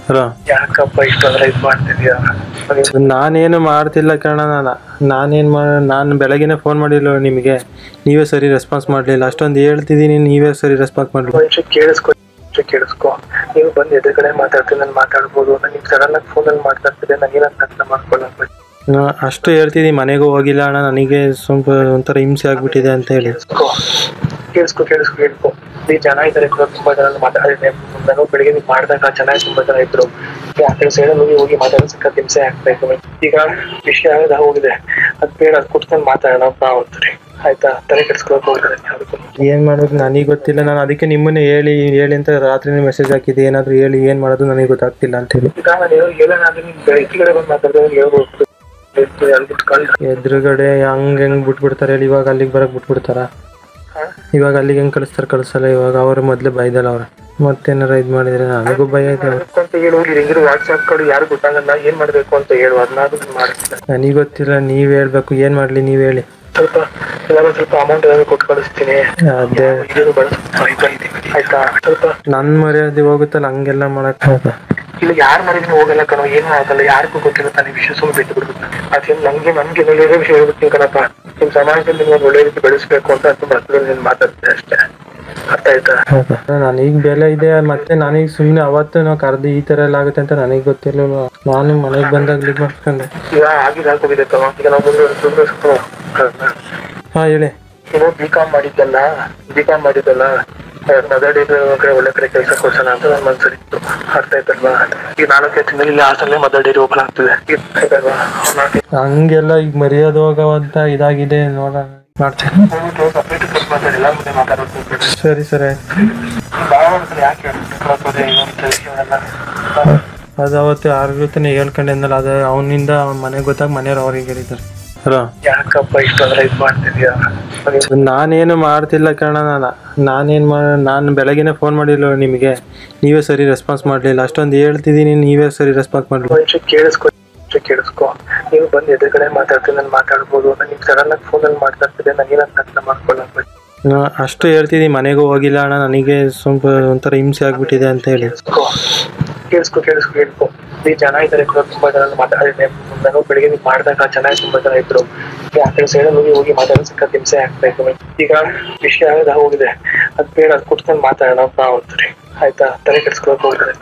Hello, ಯಾಕಪ್ಪ ಇಷ್ಟೊಂದ್ರೆ ಇದು ಮಾಡ್ತಿದ್ಯಾ? ನಾನೇನು ಮಾಡ್ತಿಲ್ಲ ಕಣ. ನಾನು ಬೆಳಗ್ಗೆನೆ ಫೋನ್ ಮಾಡಿಲ್ಲ ನಿಮಗೆ, ನೀವೇ ಸರಿ ರೆಸ್ಪಾನ್ಸ್ ಮಾಡಲಿಲ್ಲ. ಅಷ್ಟೊಂದು ಹೇಳ್ತಿದ್ದೀನಿ, ನೀವೇ ಸರಿ ರೆಸ್ಪಾನ್ಸ್ ಮಾಡಲಿಲ್ಲ. ಕೇಳಿಸ್ಕೊ ನೀವು ಬಂದು ಎದುರುಗಡೆ ಮಾತಾಡ್ತೀನಿ, ನಾನು ಮಾತಾಡ್ಬೋದು. ನನಗೆ ಸಡನ್ ಆಗಿ ಫೋನಲ್ಲಿ ಮಾತಾಡ್ತಿದ್ದೆ, ನನಗೇನಂತ ಅರ್ಥ ಮಾಡ್ಕೊಳ್ಳ. ಅಷ್ಟು ಹೇಳ್ತಿದ್ದೀನಿ, ಮನೆಗೂ ಹೋಗಿಲ್ಲ ಅಣ್ಣ, ನನಗೆ ಸ್ವಲ್ಪ ಒಂಥರ ಹಿಂಸೆ ಆಗ್ಬಿಟ್ಟಿದೆ ಅಂತ ಹೇಳಿ. ಕೇಳಿಸ್ಕೊ ಈ ಜನ ಇದ್ದಾರೆ ಕೂಡ, ತುಂಬಾ ಜನ ಮಾತಾಡಿದ್ದೆ. ನಾನು ಬೆಳಿಗ್ಗೆ ನೀವು ಮಾಡಿದಾಗ ಚೆನ್ನಾಗಿ ತುಂಬಾ ಜನ ಇದ್ರು. ಆ ಕಡೆ ಸೈಡಲ್ಲಿ ಹೋಗಿ ಮಾತಾಡೋ ಸಿಕ್ಕ ಹಿಂಸೆ ಆಗ್ತಾ ಇತ್ತು. ಈಗ ವಿಷಯ ಆಗದ ಹೋಗಿದೆ, ಅದ್ ಬೇಡ, ಅದ್ ಕುತ್ಕೊಂಡು ಮಾತಾಡೋಣ ಅಂತೀರಿ. ಆಯ್ತಾ? ತಲೆ ಕೆಡ್ಸ್ಕೊಳಕ್ ಹೋಗ್ತಾರೆ. ಏನ್ ಮಾಡೋದು ನನಗೆ ಗೊತ್ತಿಲ್ಲ. ನಾನು ಅದಕ್ಕೆ ನಿಮ್ಮನ್ನೇ ಹೇಳಿ ಅಂತ ರಾತ್ರಿ ಮೆಸೇಜ್ ಹಾಕಿದ್ದೆ. ಏನಾದ್ರು ಹೇಳಿ, ಏನ್ ಮಾಡೋದು ನನಗೆ ಗೊತ್ತಾಗ್ತಿಲ್ಲ ಅಂತ ಹೇಳಿ. ಈಗ ನಾನು ಹೇಳೋಣ, ಬೆಳಕಿಗಡೆ ಬಂದು ಮಾತಾಡಿದ್ರೆ ಹೇಳ್ಬೋದು. ಎದುರುಗಡೆ ಹೆಂಗ್ ಬಿಟ್ಬಿಡ್ತಾರೆ ಹೇಳಿ? ಇವಾಗ ಅಲ್ಲಿಗೆ ಬರಕ್ ಬಿಟ್ಬಿಡ್ತಾರ? ಇವಾಗ ಅಲ್ಲಿಗೆ ಹೆಂಗ್ ಕಳಿಸ್ತಾರ? ಇವಾಗ ಅವ್ರ ಮೊದ್ಲೇ ಬೈದಲ್ಲ ಅವ್ರ, ಮತ್ತೇನಾರ ಇದ್ ಮಾಡಿದ್ರೆ ನನಗೂ ಭಯ ಇದೆ. ವಾಟ್ಸ್ಆಪ್ ಕಡೆ ಯಾರು ಗೊತ್ತಾಗಲ್ಲ, ಏನ್ ಮಾಡ್ಬೇಕು ಅಂತ ಹೇಳು, ಅದನ್ನಾದ್ರೂ ಮಾಡ್ತೀನಿ. ನನಗೆ ಗೊತ್ತಿಲ್ಲ, ನೀವ್ ಹೇಳ್ಬೇಕು. ಏನ್ ಮಾಡ್ಲಿ ನೀವ್ ಹೇಳಿ. ಸ್ವಲ್ಪ ಅಮೌಂಟ್ ಏನಾದ್ರು ಕೊಟ್ಟು ಕಳಿಸ್ತೀನಿ. ಅದೇ ಆಯ್ತಾ? ಸ್ವಲ್ಪ ನನ್ ಮರ್ಯಾದೆ ಹೋಗುತ್ತಲ್ಲ, ಹಂಗೆಲ್ಲ ಮಾಡಕ್. ಇಲ್ಲ, ಯಾರು ಮಾಡಿದ್ರೆ ಹೋಗಲ್ಲ ಕಣೋ, ಏನೂ ಆಗಲ್ಲ. ಯಾರಿಗೂ ಗೊತ್ತಿರುತ್ತೆ ನೀವು ವಿಷಯ, ಸುಮ್ಮನೆ ಬಿಟ್ಟು ಬಿಡ್ಬೇಕು. ಅದೇನು ನಮ್ಗೆ ಒಳ್ಳೆ ವಿಷಯ ಹೇಳ್ಬಿಡ್ತೀನಿ ಕಣಪ್ಪ. ನಿಮ್ ಸಮಾಜದಲ್ಲಿ ನೀವು ಒಳ್ಳೆ ರೀತಿ ಬೆಳೆಸ್ಬೇಕು ಅಂತ ನೀನ್ ಮಾತಾಡ್ತೀನಿ ಅಷ್ಟೇ. ಅರ್ಥ ಆಯ್ತಾ? ನನಗ್ ಬೆಲೆ ಇದೆ. ಮತ್ತೆ ನನಗ್ ಸುಮ್ನೆ ಅವತ್ತು ನಾವು ಕರ್ದು ಈ ತರ ಎಲ್ಲ ಆಗುತ್ತೆ ಅಂತ ನನಗ್ ಗೊತ್ತಿರ್ಲಿಲ್ಲ. ನಾನು ಮನೆಗ್ ಬಂದಾಗ ಇದು ಮಾಡ್ಕೊಂಡೆ. ಈಗ ಆಗಿದ್ ಹಾಕೋಗಿದೆ ಕಣೋ. ಈಗ ನಾವು ಮುಂದೆ ಹಾ ಹೇಳಿ. ನೀನು ಬಿ.ಕಾಮ್ ಮಾಡಿದ್ದಲ್ಲ, ಮದರ್ ಡೇರಿ ಒಳ್ಳೆ ಕಡೆ ಕೆಲಸ ಕೊಡ್ಸೋಣ ಅಂತ ನನ್ನ ಮನ್ಸಲ್ಲಿ ಇತ್ತು. ಅರ್ಥ ಆಯ್ತಲ್ವಾ? ಈಗ 4 ತಿಂಗಳಲ್ಲಿ ಹಾಸನಲ್ಲೇ ಮದರ್ ಡೇರಿ ಓಪನ್ ಆಗ್ತದೆ. ಹಂಗೆಲ್ಲ ಈಗ ಮರ್ಯಾದೆ ಹೋಗವಂತ ಇದಾಗಿದೆ. ನೋಡೋಣ, ಮಾಡ್ತೀನಿ. ಸರಿ ಅದು ಅವತ್ತು ಯಾರಿಗೂ ಹೇಳ್ಕೊಂಡೆಂದಲ್ಲ, ಅದು ಅವನಿಂದ ಮನೆಗೆ ಗೊತ್ತಾಗ ಮನೆಯವ್ರು ಅವ್ರಿಗೆ ಹೇಳಿದ್ದಾರೆ. ಹಲೋ, ಯಾಕಪ್ಪ ಇಷ್ಟೊಂದ್ರೆ ಇದು ಮಾಡ್ತಿದ್ಯಾ? ನಾನೇನು ಮಾಡ್ತಿಲ್ಲ ಕಣ. ನಾನು ಬೆಳಗ್ಗೆನೆ ಫೋನ್ ಮಾಡಿಲ್ಲ ನಿಮಗೆ, ನೀವೇ ಸರಿ ರೆಸ್ಪಾನ್ಸ್ ಮಾಡಲಿಲ್ಲ. ಅಷ್ಟೊಂದು ಹೇಳ್ತಿದ್ದೀನಿ, ನೀವೇ ಸರಿ ರೆಸ್ಪಾನ್ಸ್ ಮಾಡಲಿಲ್ಲ. ಕೇಳಿಸ್ಕೊ ನೀವು ಬಂದು ಎದುರುಗಡೆ ಮಾತಾಡ್ತೀನಿ, ನಾನು ಮಾತಾಡ್ಬೋದು. ನನಗೆ ಸಡನ್ ಆಗಿ ಫೋನಲ್ಲಿ ಮಾತಾಡ್ತಿದ್ದೆ, ನನಗೇನಂತ ಅರ್ಥ ಮಾಡ್ಕೊಳ್ಳ. ಅಷ್ಟು ಹೇಳ್ತಿದ್ದೀನಿ, ಮನೆಗೂ ಹೋಗಿಲ್ಲ ಅಣ್ಣ, ನನಗೆ ಸ್ವಲ್ಪ ಒಂಥರ ಹಿಂಸೆ ಆಗ್ಬಿಟ್ಟಿದೆ ಅಂತ ಹೇಳಿ. ಕೇಳಿಸ್ಕೊ ಈ ಜನ ಇದ್ದಾರೆ ಕೂಡ, ತುಂಬಾ ಜನ ಮಾತಾಡಿದ್ದೆ. ನಾನು ಬೆಳಿಗ್ಗೆ ನೀವು ಮಾಡಿದಾಗ ಚೆನ್ನಾಗಿ ತುಂಬಾ ಜನ ಇದ್ರು. ಆ ಕಡೆ ಸೈಡಲ್ಲಿ ಹೋಗಿ ಮಾತಾಡೋ ಸಿಕ್ಕ ಹಿಂಸೆ ಆಗ್ತಾ ಇತ್ತು. ಈಗ ವಿಷಯ ಆಗದ ಹೋಗಿದೆ, ಅದ್ ಬೇಡ, ಅದ್ ಕುತ್ಕೊಂಡು ಮಾತಾಡೋಣ ಅಂತೀರಿ. ಆಯ್ತಾ? ತಲೆ ಕೆಡ್ಸ್ಕೊಳಕ್ ಹೋಗ್ತಾರೆ.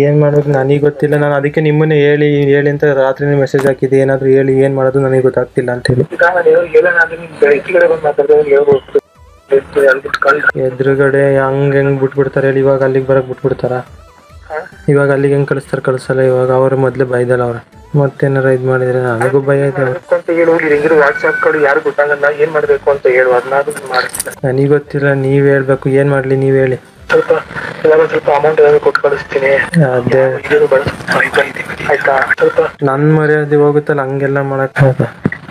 ಏನ್ ಮಾಡೋದು ನನಗೆ ಗೊತ್ತಿಲ್ಲ. ನಾನು ಅದಕ್ಕೆ ನಿಮ್ಮನ್ನೇ ಹೇಳಿ ಅಂತ ರಾತ್ರಿ ಮೆಸೇಜ್ ಹಾಕಿದ್ದೆ. ಏನಾದ್ರು ಹೇಳಿ, ಏನ್ ಮಾಡೋದು ನನಗೆ ಗೊತ್ತಾಗ್ತಿಲ್ಲ ಅಂತ ಹೇಳಿ. ಈಗ ನಾನು ಹೇಳೋಣ, ಬೆಳಕಿಗಡೆ ಬಂದು ಮಾತಾಡಿದ್ರೆ ಹೇಳ್ಬೋದು. ಎದುರುಗಡೆ ಹೆಂಗ್ ಬಿಟ್ಬಿಡ್ತಾರೆ ಹೇಳಿ? ಇವಾಗ ಅಲ್ಲಿಗೆ ಬರಕ್ ಬಿಟ್ಬಿಡ್ತಾರ? ಇವಾಗ ಅಲ್ಲಿಗೆ ಹೆಂಗ್ ಕಳಿಸ್ತಾರ? ಇವಾಗ ಅವ್ರ ಮೊದ್ಲೇ ಬೈದಲ್ಲ ಅವ್ರ, ಮತ್ತೇನಾರ ಇದ್ ಮಾಡಿದ್ರೆ ನನಗೂ ಭಯ ಇದೆ. ವಾಟ್ಸ್ಆಪ್ ಕಡೆ ಯಾರು ಗೊತ್ತಾಗಲ್ಲ, ಏನ್ ಮಾಡ್ಬೇಕು ಅಂತ ಹೇಳು, ಅದನ್ನಾದ್ರೂ ಮಾಡ್ತೀನಿ. ನನಗೆ ಗೊತ್ತಿಲ್ಲ, ನೀವ್ ಹೇಳ್ಬೇಕು. ಏನ್ ಮಾಡ್ಲಿ ನೀವ್ ಹೇಳಿ. ಸ್ವಲ್ಪ ಅಮೌಂಟ್ ಏನಾದ್ರು ಕೊಟ್ಟು ಕಳಿಸ್ತೀನಿ. ಅದೇ ಆಯ್ತಾ? ಸ್ವಲ್ಪ ನನ್ ಮರ್ಯಾದೆ ಹೋಗುತ್ತಲ್ಲ, ಹಂಗೆಲ್ಲ ಮಾಡಕ್.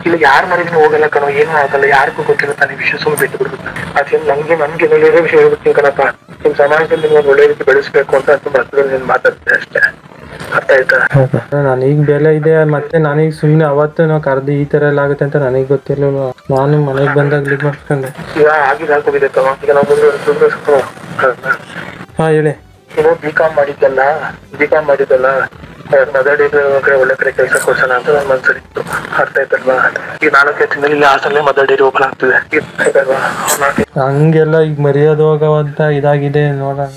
ಇಲ್ಲ, ಯಾರು ಮಾಡಿದ್ರೆ ಹೋಗಲ್ಲ ಕಣೋ, ಏನೂ ಆಗಲ್ಲ. ಯಾರಿಗೂ ಗೊತ್ತಿರುತ್ತೆ ನೀವು ವಿಷಯ, ಸುಮ್ಮನೆ ಬಿಟ್ಟು ಬಿಡ್ಬೇಕು. ಅದೇನು ನಮ್ಗೆ ಒಳ್ಳೆ ವಿಷಯ ಹೇಳ್ಬಿಡ್ತೀನಿ ಕಣಪ್ಪ. ನಿಮ್ ಸಮಾಜದಲ್ಲಿ ನೀವು ಒಳ್ಳೆ ರೀತಿ ಬೆಳೆಸ್ಬೇಕು ಅಂತ ನೀನ್ ಮಾತಾಡ್ತೀನಿ ಅಷ್ಟೇ. ಅರ್ಥ ಆಯ್ತಾ? ನನಗ್ ಬೆಲೆ ಇದೆ. ಮತ್ತೆ ನನಗ್ ಸುಮ್ನೆ ಅವತ್ತು ನಾವು ಕರ್ದು ಈ ತರ ಎಲ್ಲ ಆಗುತ್ತೆ ಅಂತ ನನಗ್ ಗೊತ್ತಿರ್ಲಿಲ್ಲ. ನಾನು ಮನೆಗ್ ಬಂದಾಗ ಇದು ಮಾಡ್ಕೊಂಡೆ. ಈಗ ಆಗಿದ್ ಹಾಕೋಗಿದೆ ಕಣೋ. ಈಗ ನಾವು ಮುಂದೆ ಹಾ ಹೇಳಿ. ನೀನು ಬಿ.ಕಾಮ್ ಮಾಡಿದ್ದಲ್ಲ, ಮದರ್ ಡೇರಿ ಒಳ್ಳೆ ಕಡೆ ಕೆಲಸ ಕೊಡ್ಸೋಣ ಅಂತ ನನ್ನ ಮನ್ಸಲ್ಲಿ ಇತ್ತು. ಅರ್ಥ ಆಯ್ತಲ್ವಾ? ಈಗ 4 ತಿಂಗಳಲ್ಲಿ ಹಾಸನಲ್ಲೇ ಮದರ್ ಡೇರಿ ಓಪನ್ ಆಗ್ತದೆ. ಹಂಗೆಲ್ಲ ಈಗ ಮರ್ಯಾದೆ ಹೋಗವಂತ ಇದಾಗಿದೆ. ನೋಡೋಣ.